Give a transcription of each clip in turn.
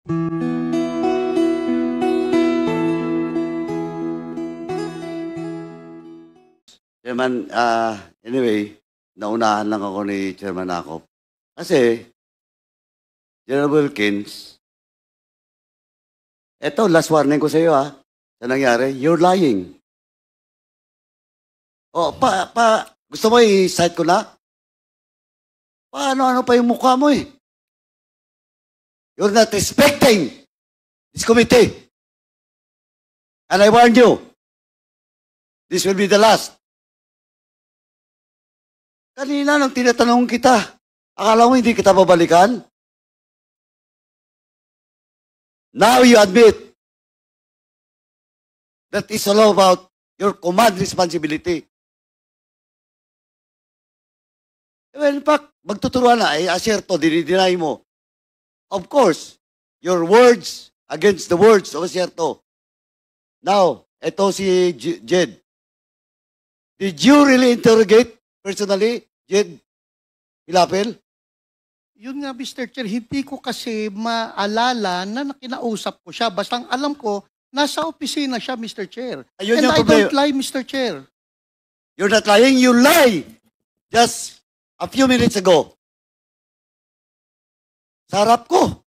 Chairman, anyway, naunahan lang ako ni Chairman Akop. Kasi, General Wilkins, eto, last warning ko sa iyo sa nangyari, you're lying. Gusto mo i-cite ko na? Paano-ano pa yung mukha mo eh? You're not respecting this committee. And I warn you, this will be the last. Kanina nung tinatanong kita, akala mo hindi kita babalikan? Now you admit that it's all about your command responsibility. Well, in fact, magtuturuan na, aserto, dinideny mo. Of course, your words against the words of aserto. Now, eto si Jed. Did you really interrogate personally, Jed Hilapel? Yun nga, Mr. Chair, hindi ko kasi maalala na kinausap ko siya. Basta ang alam ko, nasa opisina siya, Mr. Chair. Ayun And yung I problema. don't lie, Mr. Chair. You're not lying, you lie. Just a few minutes ago. Sa harap ko.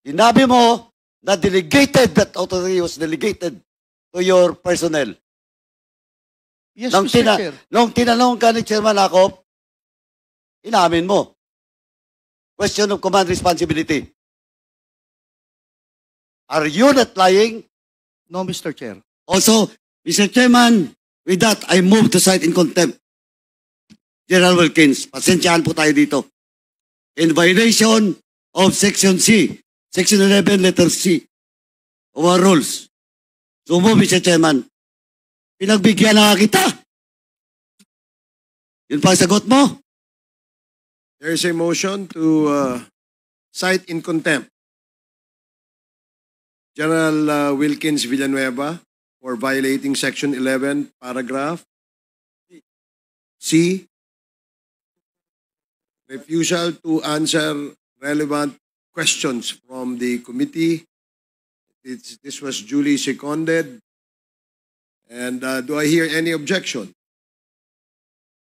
Sinabi mo na delegated, that authority was delegated to your personnel. Yes, Mr. Chair. Nung tinanong ka ni Chairman Akop, inamin mo. Question of command responsibility. Are you not lying? No, Mr. Chair. Also, Mr. Chairman, with that, I move to cite in contempt General Wilkins. Pasensyaan po tayo dito. In violation of Section C, Section 11, letter C, of our rules. So move, Mr. Chairman. Pinagbigyan na kita. Yun pa ang sagot mo? There is a motion to cite in contempt General Wilkins Villanueva for violating Section 11, paragraph C, refusal to answer relevant questions from the committee. This was duly seconded. And do I hear any objection?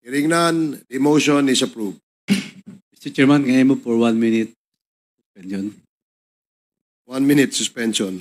Hearing none, the motion is approved. Mr. Chairman, can I move for 1 minute suspension? 1 minute suspension.